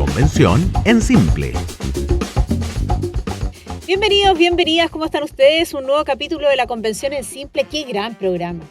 convención en simple. Bienvenidos, bienvenidas, ¿cómo están ustedes? Un nuevo capítulo de La Convención en Simple. ¡Qué gran programa!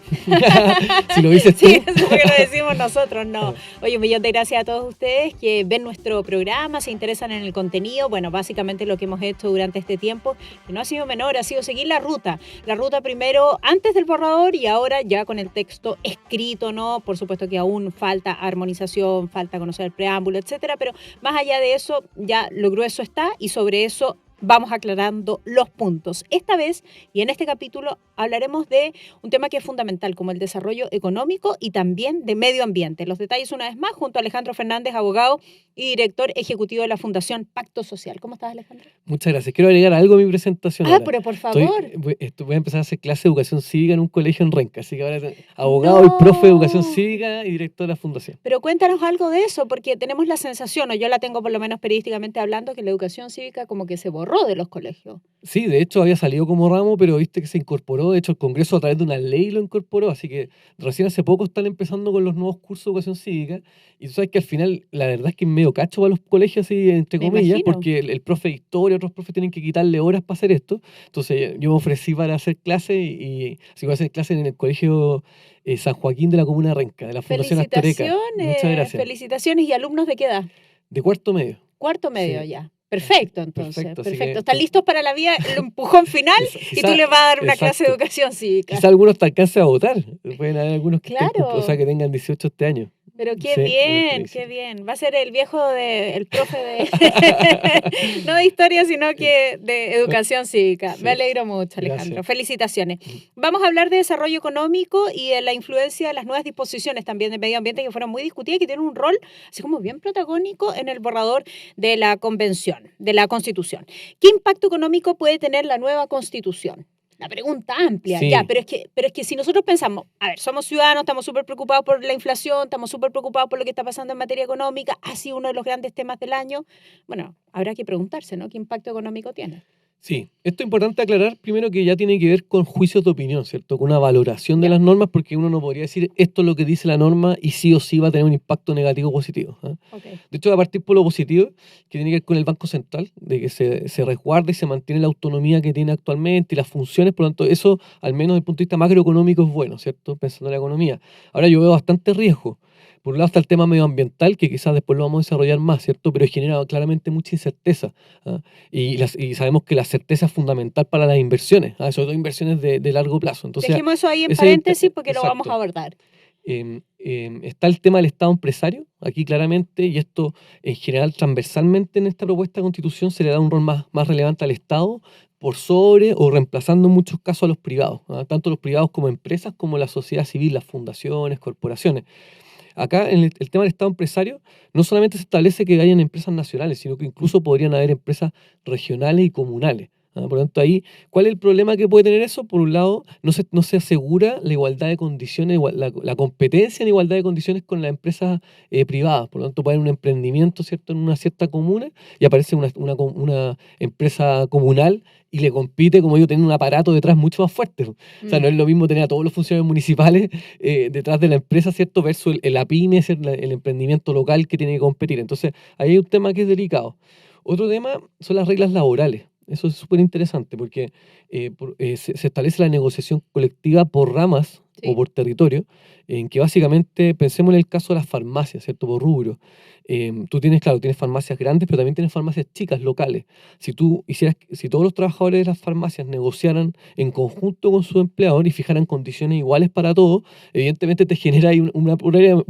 Si lo dices tú. Sí, eso es porque lo decimos nosotros, no. Oye, un millón de gracias a todos ustedes que ven nuestro programa, se interesan en el contenido. Bueno, básicamente lo que hemos hecho durante este tiempo, que no ha sido menor, ha sido seguir la ruta. La ruta primero antes del borrador y ahora ya con el texto escrito, ¿no? Por supuesto que aún falta armonización, falta conocer el preámbulo, etcétera, pero más allá de eso, ya lo grueso está y sobre eso vamos aclarando los puntos. Esta vez y en este capítulo hablaremos de un tema que es fundamental, como el desarrollo económico y también de medio ambiente. Los detalles una vez más junto a Alejandro Fernández, abogado y director ejecutivo de la Fundación Pacto Social. ¿Cómo estás, Alejandro? Muchas gracias. Quiero agregar algo a mi presentación. Ah, pero por favor. Voy a empezar a hacer clase de educación cívica en un colegio en Renca, así que ahora soy abogado y profe de educación cívica y director de la fundación. Pero cuéntanos algo de eso, porque tenemos la sensación, o yo la tengo por lo menos periodísticamente hablando, que la educación cívica como que se borró de los colegios. Sí, de hecho había salido como ramo, pero viste que se incorporó. De hecho, el Congreso a través de una ley lo incorporó, así que recién hace poco están empezando con los nuevos cursos de educación cívica. Y tú sabes que al final, la verdad es que es medio cacho para los colegios, así, entre comillas, porque el profe de historia, otros profes tienen que quitarle horas para hacer esto. Entonces yo me ofrecí para hacer clases y así voy a hacer clases en el colegio San Joaquín de la comuna de Renca, de la Fundación Astoreca. Muchas gracias. Felicitaciones. ¿Y alumnos de qué edad? De cuarto medio. Cuarto medio, sí. Ya. Perfecto, entonces. Perfecto. ¿Están listos para la vía, el empujón final? Y tú les vas a dar una clase de educación cívica. Quizá algunos te alcancen a votar. Pueden haber algunos que, claro. que tengan 18 este año. Pero qué bien, qué bien. Va a ser el viejo el profe de, no de historia, sino que de educación cívica. Sí. Me alegro mucho, Alejandro. Gracias. Felicitaciones. Vamos a hablar de desarrollo económico y de la influencia de las nuevas disposiciones también de medio ambiente que fueron muy discutidas y que tienen un rol así como bien protagónico en el borrador de la convención, de la Constitución. ¿Qué impacto económico puede tener la nueva Constitución? La pregunta amplia, sí. Ya, pero es que si nosotros pensamos, a ver, somos ciudadanos, estamos súper preocupados por la inflación, estamos súper preocupados por lo que está pasando en materia económica, ha sido uno de los grandes temas del año, bueno, habrá que preguntarse, ¿no? ¿Qué impacto económico tiene? Sí, esto es importante aclarar primero que ya tiene que ver con juicios de opinión, ¿cierto? Con una valoración de las normas, porque uno no podría decir esto es lo que dice la norma y sí o sí va a tener un impacto negativo o positivo. Okay. De hecho, va a partir por lo positivo, que tiene que ver con el Banco Central, de que se resguarde y se mantiene la autonomía que tiene actualmente y las funciones, por lo tanto, eso, al menos desde el punto de vista macroeconómico, es bueno, ¿cierto? Pensando en la economía. Ahora yo veo bastante riesgo. Por un lado está el tema medioambiental, que quizás después lo vamos a desarrollar más, ¿cierto? Pero genera claramente mucha incerteza. Y sabemos que la certeza es fundamental para las inversiones, sobre todo inversiones de largo plazo. Entonces, dejemos eso ahí en paréntesis porque exacto. Lo vamos a abordar. Está el tema del Estado empresario, aquí claramente, y esto en general transversalmente en esta propuesta de Constitución se le da un rol más relevante al Estado, por sobre o reemplazando en muchos casos a los privados, tanto los privados como empresas, como la sociedad civil, las fundaciones, corporaciones. Acá, en el tema del Estado empresario, no solamente se establece que hayan empresas nacionales, sino que incluso podrían haber empresas regionales y comunales. Por lo tanto, ahí, ¿cuál es el problema que puede tener eso? Por un lado, no se asegura la igualdad de condiciones, la competencia en igualdad de condiciones con las empresas privadas. Por lo tanto, puede haber un emprendimiento, ¿cierto?, en una cierta comuna y aparece una empresa comunal y le compite, como digo, tener un aparato detrás mucho más fuerte. O sea, no es lo mismo tener a todos los funcionarios municipales detrás de la empresa, ¿cierto?, versus la pyme, el emprendimiento local que tiene que competir. Entonces, ahí hay un tema que es delicado. Otro tema son las reglas laborales. Eso es súper interesante porque se establece la negociación colectiva por ramas sí. o por territorio, en que básicamente pensemos en el caso de las farmacias, ¿cierto? Por rubro. Tú tienes farmacias grandes, pero también tienes farmacias chicas, locales. Si todos los trabajadores de las farmacias negociaran en conjunto con su empleador y fijaran condiciones iguales para todos, evidentemente te genera ahí un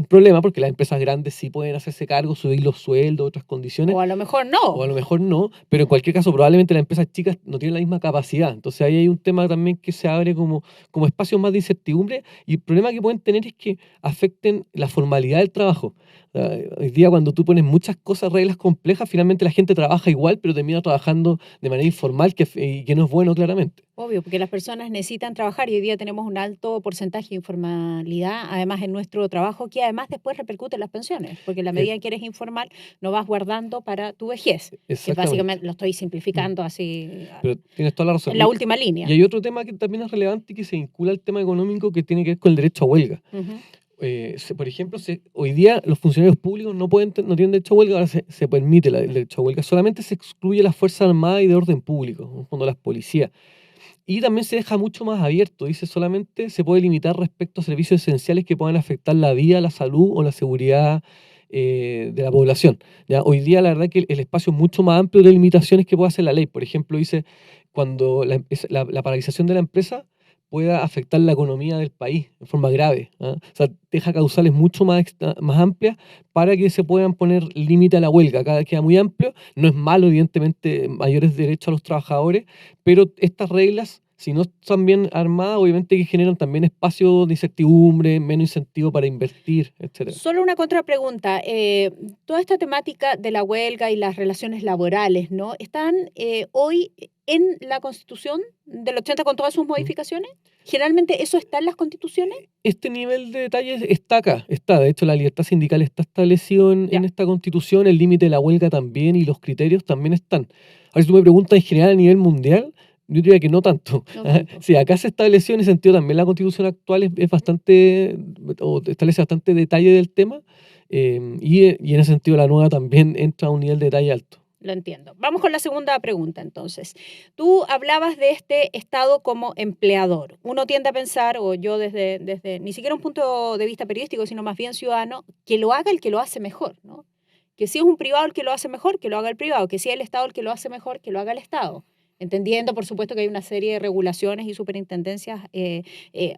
problema porque las empresas grandes sí pueden hacerse cargo, subir los sueldos, otras condiciones. O a lo mejor no, pero en cualquier caso probablemente las empresas chicas no tienen la misma capacidad. Entonces ahí hay un tema también que se abre como espacios más de incertidumbre, y el problema que pueden tener es que afecten la formalidad del trabajo. Hoy día cuando tú pones muchas cosas, reglas complejas, finalmente la gente trabaja igual, pero termina trabajando de manera informal, que no es bueno claramente. Obvio, porque las personas necesitan trabajar y hoy día tenemos un alto porcentaje de informalidad, además en nuestro trabajo, que además después repercute en las pensiones, porque en la medida en que eres informal no vas guardando para tu vejez, que básicamente lo estoy simplificando así. Pero tienes toda la razón. En la última línea. Y hay otro tema que también es relevante y que se vincula al tema económico, que tiene que ver con el derecho a huelga. por ejemplo, hoy día los funcionarios públicos no tienen derecho a huelga, ahora se permite el derecho a huelga, solamente se excluye las Fuerzas Armadas y de orden público, en el fondo las policías. Y también se deja mucho más abierto, dice solamente se puede limitar respecto a servicios esenciales que puedan afectar la vida, la salud o la seguridad de la población. ¿Ya? Hoy día la verdad que el espacio es mucho más amplio de limitaciones que puede hacer la ley. Por ejemplo, dice cuando la paralización de la empresa pueda afectar la economía del país de forma grave. ¿Ah? O sea, deja causales mucho más amplias para que se puedan poner límite a la huelga. Cada vez queda muy amplio. No es malo, evidentemente, mayores derechos a los trabajadores, pero estas reglas, si no están bien armadas, obviamente que generan también espacio de incertidumbre, menos incentivo para invertir, etcétera. Solo una contrapregunta. Toda esta temática de la huelga y las relaciones laborales, ¿no? ¿Están hoy en la Constitución del 80 con todas sus modificaciones? ¿Generalmente eso está en las constituciones? Este nivel de detalle está acá, está. De hecho, la libertad sindical está establecido en esta Constitución, el límite de la huelga también y los criterios también están. Ahora, si tú me preguntas en general a nivel mundial, yo diría que no tanto. No tanto. Sí, acá se estableció en ese sentido también la Constitución actual es bastante, o establece bastante detalle del tema, y en ese sentido la nueva también entra a un nivel de detalle alto. Lo entiendo. Vamos con la segunda pregunta, entonces. Tú hablabas de este Estado como empleador. Uno tiende a pensar, o yo desde ni siquiera un punto de vista periodístico, sino más bien ciudadano, que lo haga el que lo hace mejor, ¿no? Que si es un privado el que lo hace mejor, que lo haga el privado. Que si es el Estado el que lo hace mejor, que lo haga el Estado. Entendiendo, por supuesto, que hay una serie de regulaciones y superintendencias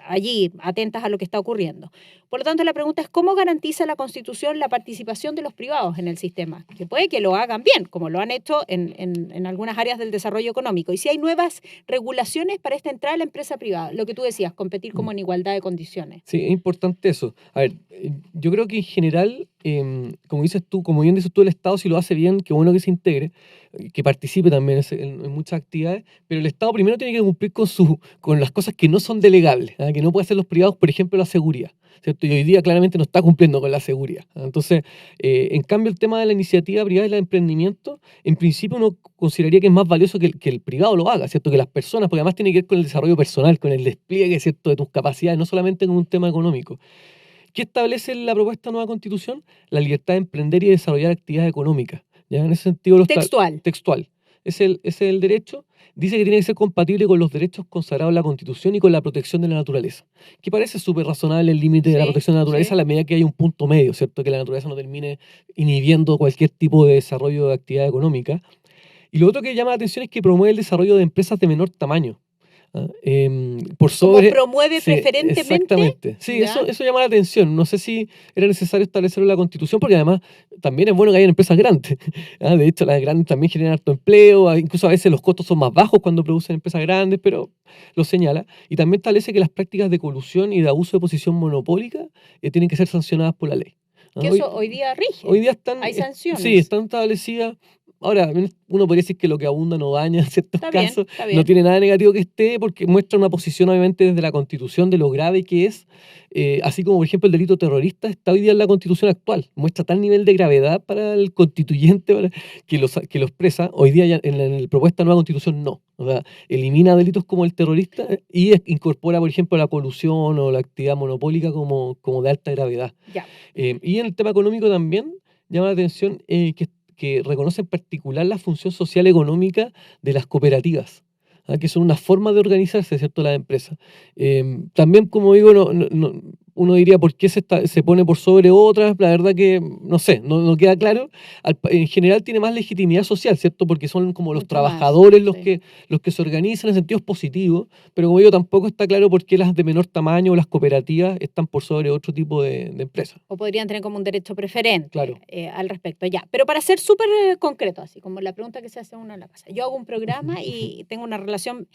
allí atentas a lo que está ocurriendo. Por lo tanto, la pregunta es, ¿cómo garantiza la Constitución la participación de los privados en el sistema? Que puede que lo hagan bien, como lo han hecho en algunas áreas del desarrollo económico. Y si hay nuevas regulaciones para esta entrada a la empresa privada, lo que tú decías, competir como en igualdad de condiciones. Sí, es importante eso. A ver, yo creo que en general, como bien dices tú, el Estado si lo hace bien, qué bueno que se integre, que participe también en muchas actividades, pero el Estado primero tiene que cumplir con las cosas que no son delegables, que no puede hacer los privados, por ejemplo, la seguridad, ¿cierto? Y hoy día claramente no está cumpliendo con la seguridad. Entonces, en cambio, el tema de la iniciativa privada y el emprendimiento, en principio uno consideraría que es más valioso que el privado lo haga, ¿cierto? Que las personas, porque además tiene que ver con el desarrollo personal, con el despliegue, ¿cierto?, de tus capacidades, no solamente con un tema económico. ¿Qué establece la propuesta de nueva Constitución? La libertad de emprender y desarrollar actividades económicas. ¿Ya? En ese sentido, textual. Ese es el derecho. Dice que tiene que ser compatible con los derechos consagrados en la Constitución y con la protección de la naturaleza. Que parece súper razonable el límite de la protección de la naturaleza a la medida que hay un punto medio, ¿cierto? Que la naturaleza no termine inhibiendo cualquier tipo de desarrollo de actividad económica. Y lo otro que llama la atención es que promueve el desarrollo de empresas de menor tamaño. Por sobre, como promueve preferentemente. Exactamente. Sí, eso llama la atención. No sé si era necesario establecerlo en la Constitución, porque además también es bueno que haya empresas grandes. De hecho, las grandes también generan harto empleo, incluso a veces los costos son más bajos cuando producen empresas grandes, pero lo señala. Y también establece que las prácticas de colusión y de abuso de posición monopólica tienen que ser sancionadas por la ley. Que eso hoy día rige. Hoy día hay sanciones. Sí, están establecidas. Ahora, uno podría decir que lo que abunda no daña en ciertos casos. Está bien. No tiene nada negativo que esté, porque muestra una posición, obviamente, desde la Constitución de lo grave que es. Así como, por ejemplo, el delito terrorista está hoy día en la Constitución actual. Muestra tal nivel de gravedad para el constituyente que lo expresa. Hoy día, ya en la propuesta de nueva Constitución, no. O sea, elimina delitos como el terrorista y incorpora, por ejemplo, la colusión o la actividad monopólica como de alta gravedad. Ya. Y en el tema económico también llama la atención que reconoce en particular la función social económica de las cooperativas, que son una forma de organizarse, ¿cierto?, las empresas. También, como digo, uno diría por qué se pone por sobre otras, la verdad que no sé, no queda claro. En general tiene más legitimidad social, ¿cierto?, porque son como los trabajadores los que se organizan en sentidos positivos, pero como digo, tampoco está claro por qué las de menor tamaño o las cooperativas están por sobre otro tipo de empresas. O podrían tener como un derecho preferente Claro. Al respecto. Ya, pero para ser súper concreto, así como la pregunta que se hace uno en la casa. Yo hago un programa y tengo una relación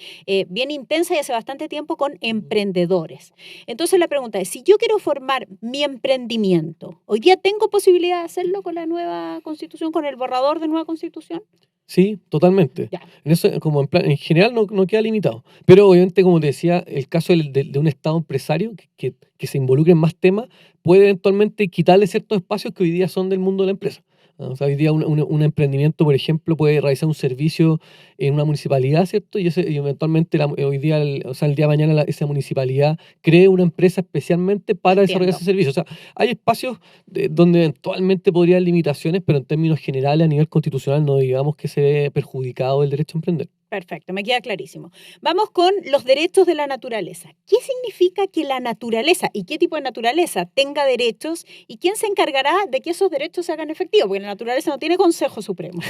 bien intensa y hace bastante tiempo con emprendedores. Entonces la pregunta es, si yo quiero formar mi emprendimiento, ¿hoy día tengo posibilidad de hacerlo con la nueva Constitución, con el borrador de nueva Constitución? Sí, totalmente. Ya. En eso, como en general, no queda limitado. Pero obviamente, como te decía, el caso de un Estado empresario que se involucre en más temas puede eventualmente quitarle ciertos espacios que hoy día son del mundo de la empresa. O sea, hoy día un emprendimiento, por ejemplo, puede realizar un servicio en una municipalidad, ¿cierto? Y eventualmente hoy día, o sea, el día de mañana esa municipalidad cree una empresa especialmente para desarrollar ese Entiendo. servicio. O sea, hay espacios donde eventualmente podría haber limitaciones, pero en términos generales, a nivel constitucional, no digamos que se ve perjudicado el derecho a emprender. Perfecto, me queda clarísimo. Vamos con los derechos de la naturaleza. ¿Qué significa que la naturaleza y qué tipo de naturaleza tenga derechos y quién se encargará de que esos derechos se hagan efectivos? Porque la naturaleza no tiene Consejo Supremo.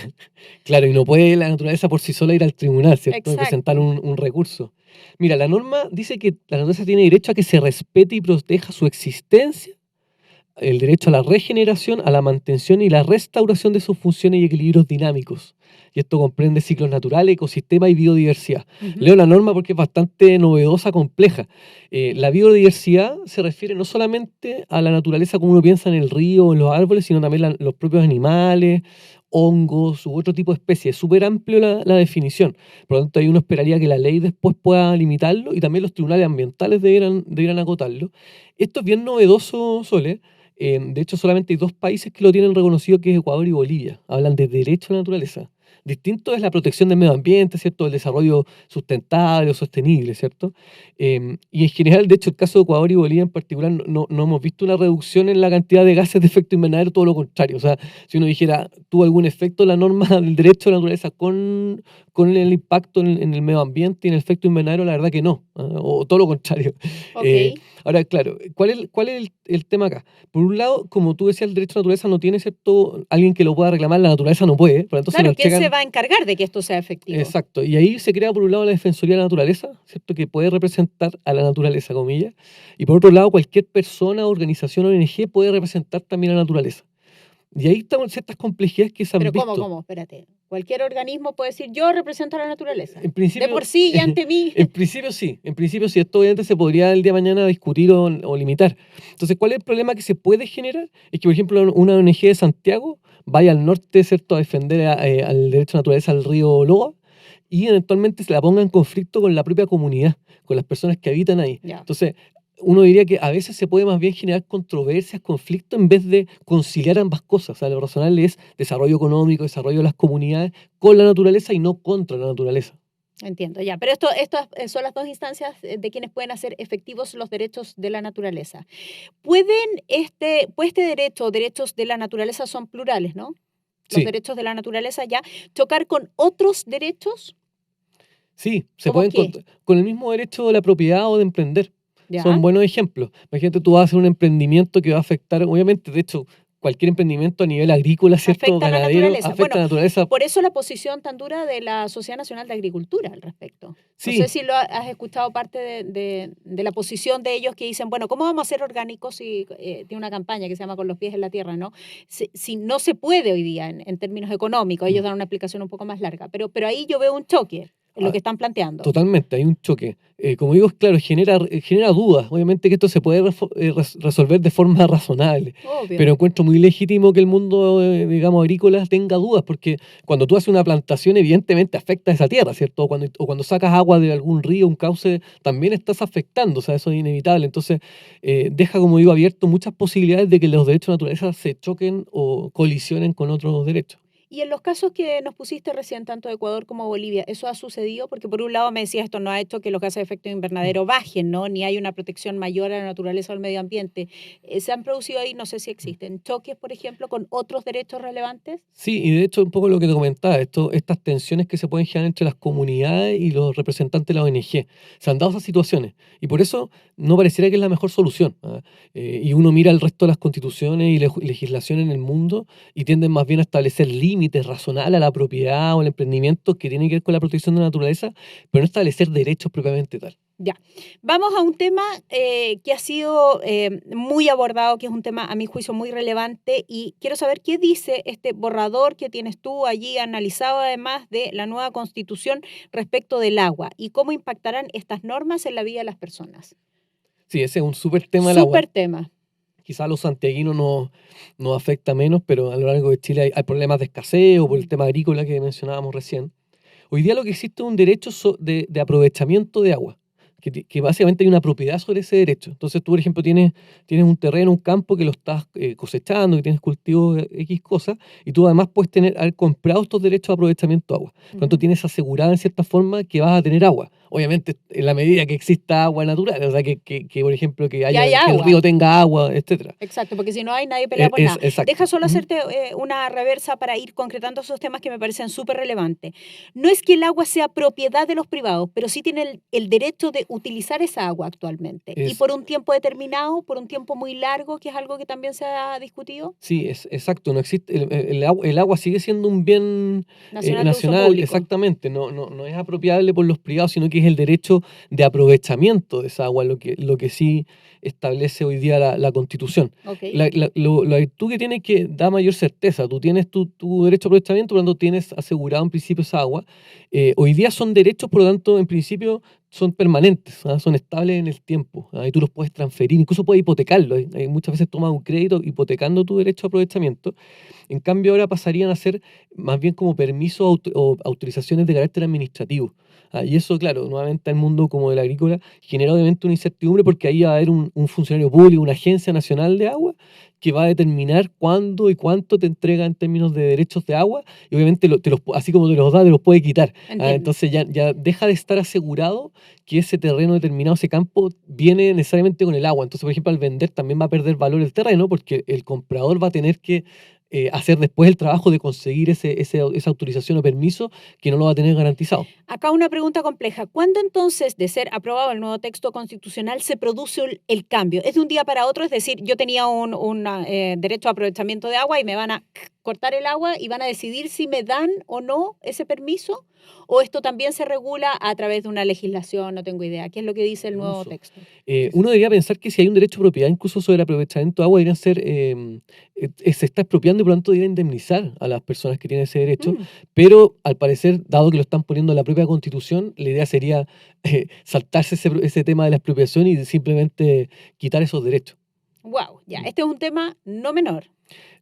Claro, y no puede la naturaleza por sí sola ir al tribunal, ¿cierto? Y presentar Exacto. un recurso. Mira, la norma dice que la naturaleza tiene derecho a que se respete y proteja su existencia, el derecho a la regeneración, a la mantención y la restauración de sus funciones y equilibrios dinámicos. Y esto comprende ciclos naturales, ecosistemas y biodiversidad. Ujú. Leo la norma porque es bastante novedosa, compleja. La biodiversidad se refiere no solamente a la naturaleza como uno piensa en el río o en los árboles, sino también los propios animales, hongos u otro tipo de especies. Es súper amplio la definición. Por lo tanto, ahí uno esperaría que la ley después pueda limitarlo y también los tribunales ambientales debieran acotarlo. Esto es bien novedoso, Sole. De hecho, solamente hay dos países que lo tienen reconocido, que es Ecuador y Bolivia. Hablan de derecho a la naturaleza. Distinto es la protección del medio ambiente, ¿cierto? El desarrollo sustentable o sostenible, ¿cierto? Y en general, de hecho, el caso de Ecuador y Bolivia en particular, no hemos visto una reducción en la cantidad de gases de efecto invernadero, todo lo contrario. O sea, si uno dijera, ¿tuvo algún efecto la norma del derecho a la naturaleza con el impacto en el medio ambiente y en el efecto invernadero? La verdad que no, o todo lo contrario. Ok. Eh, Ahora, claro, ¿cuál es el tema acá? Por un lado, como tú decías, el derecho a la naturaleza no tiene, ¿cierto?, alguien que lo pueda reclamar, la naturaleza no puede, por lo tanto se lo Claro, ¿quién se entregan. va a encargar de que esto sea efectivo? Exacto, y ahí se crea por un lado la Defensoría de la Naturaleza, ¿cierto?, que puede representar a la naturaleza, comillas, y por otro lado, cualquier persona, organización o ONG puede representar también a la naturaleza. Y ahí están ciertas complejidades que se han Pero ¿cómo, visto. cómo? Espérate. Cualquier organismo puede decir, yo represento a la naturaleza. En De principio, por sí y ante mí. en principio sí, en principio sí, esto obviamente se podría el día de mañana discutir o limitar. Entonces, ¿cuál es el problema que se puede generar? Es que, por ejemplo, una ONG de Santiago vaya al norte, ¿cierto?, a defender al derecho a la naturaleza al río Loa y eventualmente se la ponga en conflicto con la propia comunidad, con las personas que habitan ahí. Ya. Entonces, uno diría que a veces se puede más bien generar controversias, conflictos, en vez de conciliar ambas cosas. O sea, lo razonable es desarrollo económico, desarrollo de las comunidades con la naturaleza y no contra la naturaleza. Entiendo, ya. Pero estas son las dos instancias de quienes pueden hacer efectivos los derechos de la naturaleza. Pues este derecho o derechos de la naturaleza son plurales, ¿no? Los Sí, derechos de la naturaleza ya, chocar con otros derechos, sí, se ¿cómo pueden qué? con el mismo derecho de la propiedad o de emprender. Son Ya. buenos ejemplos. Imagínate, tú vas a hacer un emprendimiento que va a afectar, obviamente, de hecho, cualquier emprendimiento a nivel agrícola, ¿cierto? Afecta a la Ganadero, naturaleza. afecta Bueno, a la naturaleza. por eso la posición tan dura de la Sociedad Nacional de Agricultura al respecto. No sé Sí, si has escuchado parte de la posición de ellos que dicen, bueno, ¿cómo vamos a ser orgánicos si tiene una campaña que se llama Con los pies en la tierra, ¿no? Si no se puede hoy día en términos económicos, ellos dan una explicación un poco más larga, pero ahí yo veo un choque en lo ah, que están planteando. totalmente, hay un choque. Como digo, claro, genera dudas. Obviamente que esto se puede resolver de forma razonable, pero Obvio. encuentro muy legítimo que el mundo, digamos, agrícola tenga dudas, porque cuando tú haces una plantación, evidentemente afecta a esa tierra, ¿cierto? O cuando sacas agua de algún río, un cauce, también estás afectando, o sea, eso es inevitable. Entonces, deja, como digo, abierto muchas posibilidades de que los derechos de naturaleza se choquen o colisionen con otros derechos. Y en los casos que nos pusiste recién, tanto de Ecuador como Bolivia, ¿eso ha sucedido? Porque por un lado me decías, esto no ha hecho que los gases de efecto Mm. invernadero bajen, ¿no? Ni hay una protección mayor a la naturaleza o al medio ambiente. ¿Se han producido ahí, no sé si existen, choques, por ejemplo, con otros derechos relevantes? Sí, y de hecho un poco lo que te comentaba, estas tensiones que se pueden generar entre las comunidades y los representantes de la ONG. Se han dado esas situaciones y por eso no pareciera que es la mejor solución. Y uno mira el resto de las constituciones y legislación en el mundo y tienden más bien a establecer límites razonables a la propiedad o al emprendimiento que tienen que ver con la protección de la naturaleza, pero no establecer derechos propiamente tal. Ya. Vamos a un tema que ha sido muy abordado, que es un tema, a mi juicio, muy relevante, y quiero saber qué dice este borrador que tienes tú allí analizado, además de la nueva Constitución respecto del agua y cómo impactarán estas normas en la vida de las personas. Sí, ese es un súper tema del agua. Súper tema. Quizás a los santiaguinos nos afecta menos, pero a lo largo de Chile hay problemas de escasez o por el Mm. tema agrícola que mencionábamos recién. Hoy día lo que existe es un derecho de aprovechamiento de agua, que básicamente hay una propiedad sobre ese derecho. Entonces tú, por ejemplo, tienes un terreno, un campo que lo estás cosechando, que tienes cultivos X cosas, y tú además puedes haber comprado estos derechos de aprovechamiento de agua. Por lo tanto, tienes asegurada en cierta forma que vas a tener agua. Obviamente, en la medida que exista agua natural, o sea, que por ejemplo, que hay que el agua. río tenga agua, etcétera. Exacto, porque si no hay, nadie pelea por nada. Exacto. Deja solo hacerte una reversa para ir concretando esos temas que me parecen súper relevantes. No es que el agua sea propiedad de los privados, pero sí tienen el derecho de utilizar esa agua actualmente. Y por un tiempo determinado, por un tiempo muy largo, que es algo que también se ha discutido. Sí, exacto. No existe, el agua sigue siendo un bien Nacional de uso nacional, público. exactamente. No es apropiable por los privados, sino que es el derecho de aprovechamiento de esa agua, lo que sí establece hoy día la Constitución. Okay. La virtud que tiene es que da mayor certeza. Tú tienes tu derecho a aprovechamiento, por lo tanto tienes asegurado en principio esa agua. Hoy día son derechos, por lo tanto, en principio son permanentes, son estables en el tiempo, y tú los puedes transferir, incluso puedes hipotecarlo. Muchas veces tomas un crédito hipotecando tu derecho a aprovechamiento. En cambio, ahora pasarían a ser más bien como permisos o autorizaciones de carácter administrativo. Y eso, claro, nuevamente el mundo como del agrícola genera obviamente una incertidumbre, porque ahí va a haber un funcionario público, una agencia nacional de agua, que va a determinar cuándo y cuánto te entrega en términos de derechos de agua, y obviamente así como te los da, te los puede quitar. Entonces ya deja de estar asegurado que ese terreno determinado, ese campo, viene necesariamente con el agua. Entonces, por ejemplo, al vender también va a perder valor el terreno, porque el comprador va a tener que hacer después el trabajo de conseguir esa autorización o permiso, que no lo va a tener garantizado. Acá una pregunta compleja. ¿Cuándo entonces, de ser aprobado el nuevo texto constitucional, se produce el cambio? ¿Es de un día para otro? Es decir, yo tenía un derecho a aprovechamiento de agua y me van a cortar el agua y van a decidir si me dan o no ese permiso, ¿o esto también se regula a través de una legislación? No tengo idea. ¿Qué es lo que dice el nuevo texto? Uno debería pensar que si hay un derecho de propiedad incluso sobre el aprovechamiento de agua, deberían ser, se está expropiando y por lo tanto debe indemnizar a las personas que tienen ese derecho, pero al parecer, dado que lo están poniendo en la propia Constitución, la idea sería saltarse ese tema de la expropiación y simplemente quitar esos derechos. Wow, ya, este es un tema no menor.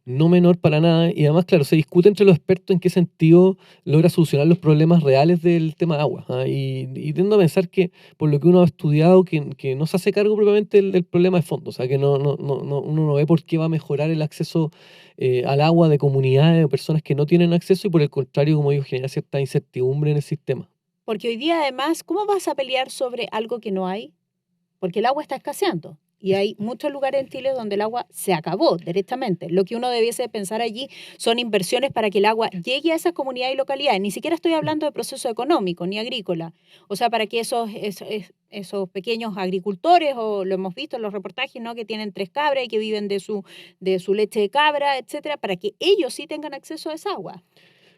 No menor para nada, y además, claro, se discute entre los expertos en qué sentido logra solucionar los problemas reales del tema de agua. Y tiendo a pensar que, por lo que uno ha estudiado, que no se hace cargo propiamente del problema de fondo. O sea, que uno no ve por qué va a mejorar el acceso al agua de comunidades o personas que no tienen acceso, y por el contrario, como digo, genera cierta incertidumbre en el sistema. Porque hoy día, además, ¿cómo vas a pelear sobre algo que no hay? Porque el agua está escaseando. Y hay muchos lugares en Chile donde el agua se acabó directamente. Lo que uno debiese pensar allí son inversiones para que el agua llegue a esas comunidades y localidades. Ni siquiera estoy hablando de proceso económico ni agrícola. O sea, para que esos pequeños agricultores, o lo hemos visto en los reportajes, ¿no?, que tienen 3 cabras y que viven de su leche de cabra, etcétera, para que ellos sí tengan acceso a esa agua.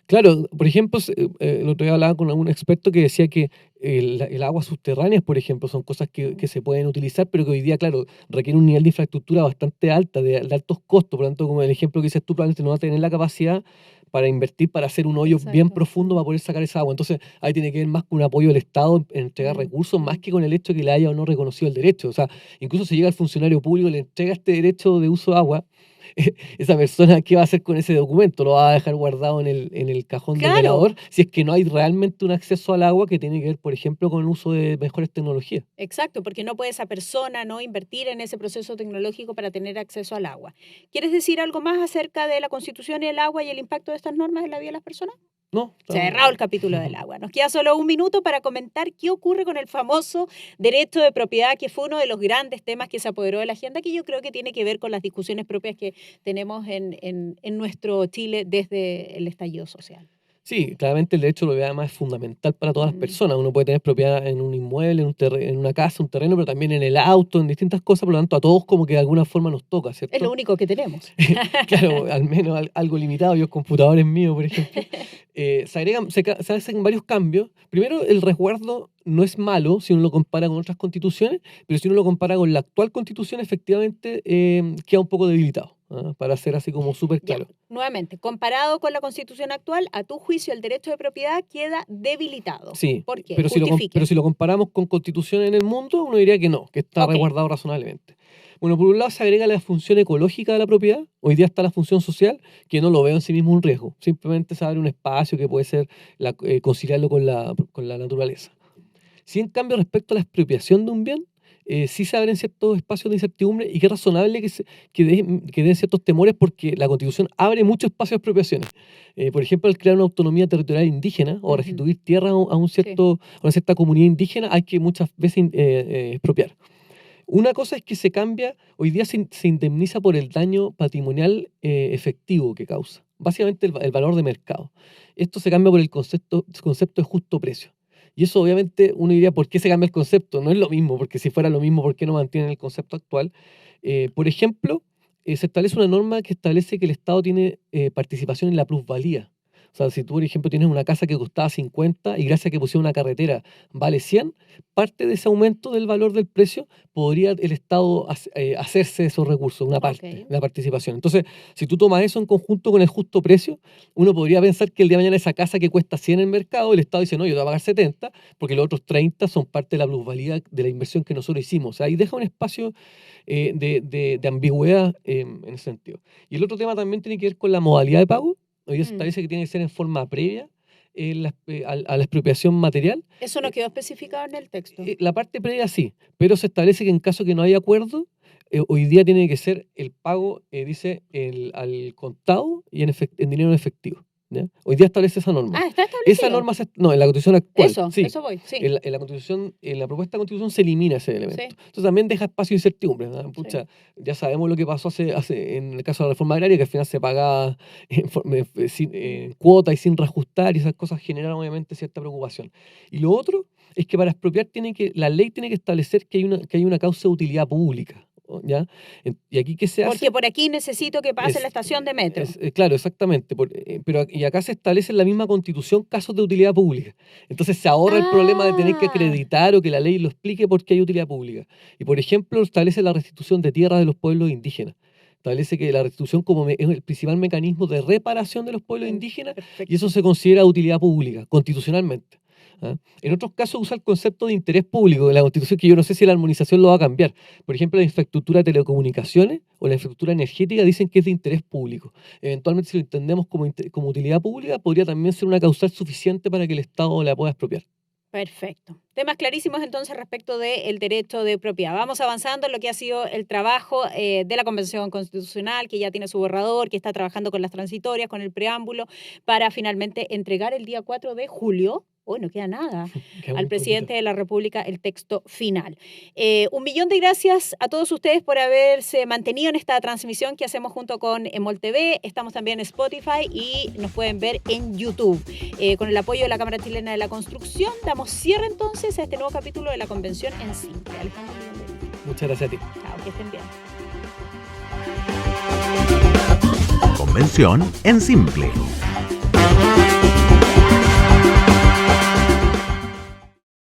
Claro, por ejemplo, el otro día hablaba con algún experto que decía que el agua subterránea, por ejemplo, son cosas que se pueden utilizar, pero que hoy día, claro, requiere un nivel de infraestructura bastante alta, de altos costos. Por lo tanto, como el ejemplo que dices tú, probablemente no va a tener la capacidad para invertir, para hacer un hoyo bien profundo para poder sacar esa agua. Entonces, ahí tiene que ver más con un apoyo del Estado en entregar recursos, más que con el hecho de que le haya o no reconocido el derecho. O sea, incluso si llega el funcionario público y le entrega este derecho de uso de agua, esa persona, ¿qué va a hacer con ese documento? ¿Lo va a dejar guardado en el cajón del velador? Si es que no hay realmente un acceso al agua que tiene que ver, por ejemplo, con el uso de mejores tecnologías. Exacto, porque no puede esa persona, ¿no?, invertir en ese proceso tecnológico para tener acceso al agua. ¿Quieres decir algo más acerca de la Constitución y el agua y el impacto de estas normas en la vida de las personas? No. Cerrado el capítulo del agua. Nos queda solo un minuto para comentar qué ocurre con el famoso derecho de propiedad, que fue uno de los grandes temas que se apoderó de la agenda, que yo creo que tiene que ver con las discusiones propias que tenemos en nuestro Chile desde el estallido social. Sí, claramente el derecho de propiedad además es fundamental para todas las personas. Uno puede tener propiedad en un inmueble, en una casa, un terreno, pero también en el auto, en distintas cosas. Por lo tanto, a todos como que de alguna forma nos toca, ¿cierto? Es lo único que tenemos. Claro, al menos algo limitado. Los computadores míos, por ejemplo. Se hacen varios cambios. Primero, el resguardo no es malo si uno lo compara con otras constituciones, pero si uno lo compara con la actual constitución, efectivamente queda un poco debilitado. Para ser así como súper claro. Ya, nuevamente, comparado con la Constitución actual, a tu juicio el derecho de propiedad queda debilitado. Sí, ¿Por qué? pero si lo comparamos con constituciones en el mundo, uno diría que no, que está resguardado razonablemente. Bueno, por un lado se agrega la función ecológica de la propiedad. Hoy día está la función social, que no lo veo en sí mismo un riesgo. Simplemente se abre un espacio que puede ser conciliarlo con la naturaleza. Si en cambio respecto a la expropiación de un bien, sí se abren ciertos espacios de incertidumbre y que es razonable que den ciertos temores porque la Constitución abre muchos espacios de expropiaciones. Por ejemplo, al crear una autonomía territorial indígena o restituir tierra a una cierta comunidad indígena, hay que muchas veces expropiar. Una cosa es que se cambia, hoy día se indemniza por el daño patrimonial efectivo que causa, básicamente el valor de mercado. Esto se cambia por el concepto de justo precio. Y eso obviamente uno diría, ¿por qué se cambia el concepto? No es lo mismo, porque si fuera lo mismo, ¿por qué no mantienen el concepto actual? Por ejemplo, se establece una norma que establece que el Estado tiene participación en la plusvalía. O sea, si tú, por ejemplo, tienes una casa que costaba 50 y gracias a que pusieron una carretera vale 100, parte de ese aumento del valor del precio podría el Estado hacerse esos recursos, una parte, la participación. Entonces, si tú tomas eso en conjunto con el justo precio, uno podría pensar que el día de mañana esa casa que cuesta 100 en el mercado, el Estado dice, no, yo te voy a pagar 70, porque los otros 30 son parte de la plusvalía de la inversión que nosotros hicimos. O sea, ahí deja un espacio de ambigüedad en ese sentido. Y el otro tema también tiene que ver con la modalidad de pago. Hoy día se establece que tiene que ser en forma previa a la expropiación material. ¿Eso no quedó especificado en el texto? La parte previa sí, pero se establece que en caso que no haya acuerdo, hoy día tiene que ser el pago, dice, al contado y en dinero en efectivo. ¿Ya? Hoy día establece esa norma. ¿Está establecido? Esa norma, en la Constitución actual. Eso voy, sí. En la Constitución, en la propuesta de Constitución se elimina ese elemento. Sí. Entonces también deja espacio de incertidumbre. Pucha, ya sabemos lo que pasó en el caso de la reforma agraria, que al final se pagaba sin cuota y sin reajustar, y esas cosas generaron obviamente cierta preocupación. Y lo otro es que para expropiar la ley tiene que establecer que hay una causa de utilidad pública. ¿Ya? ¿Y aquí qué se hace? Porque por aquí necesito que pase la estación de metro. Claro, exactamente. Y acá se establece en la misma Constitución casos de utilidad pública. Entonces se ahorra el problema de tener que acreditar o que la ley lo explique por qué hay utilidad pública. Y por ejemplo, establece la restitución de tierras de los pueblos indígenas. Establece que la restitución es el principal mecanismo de reparación de los pueblos indígenas. Perfecto. Y eso se considera utilidad pública, constitucionalmente. En otros casos usa el concepto de interés público de la Constitución, que yo no sé si la armonización lo va a cambiar. Por ejemplo, la infraestructura de telecomunicaciones o la infraestructura energética dicen que es de interés público. Eventualmente, si lo entendemos como utilidad pública, podría también ser una causal suficiente para que el Estado la pueda expropiar. Perfecto. Temas clarísimos entonces respecto del derecho de propiedad. Vamos avanzando en lo que ha sido el trabajo de la Convención Constitucional, que ya tiene su borrador, que está trabajando con las transitorias, con el preámbulo, para finalmente entregar el día 4 de julio. Hoy no queda nada, al presidente de la República el texto final. 1.000.000 de gracias a todos ustedes por haberse mantenido en esta transmisión que hacemos junto con Emol TV. Estamos también en Spotify y nos pueden ver en YouTube. Con el apoyo de la Cámara Chilena de la Construcción, damos cierre entonces a este nuevo capítulo de la Convención en Simple. Alejandro, muchas gracias a ti. Chao, que estén bien. Convención en Simple.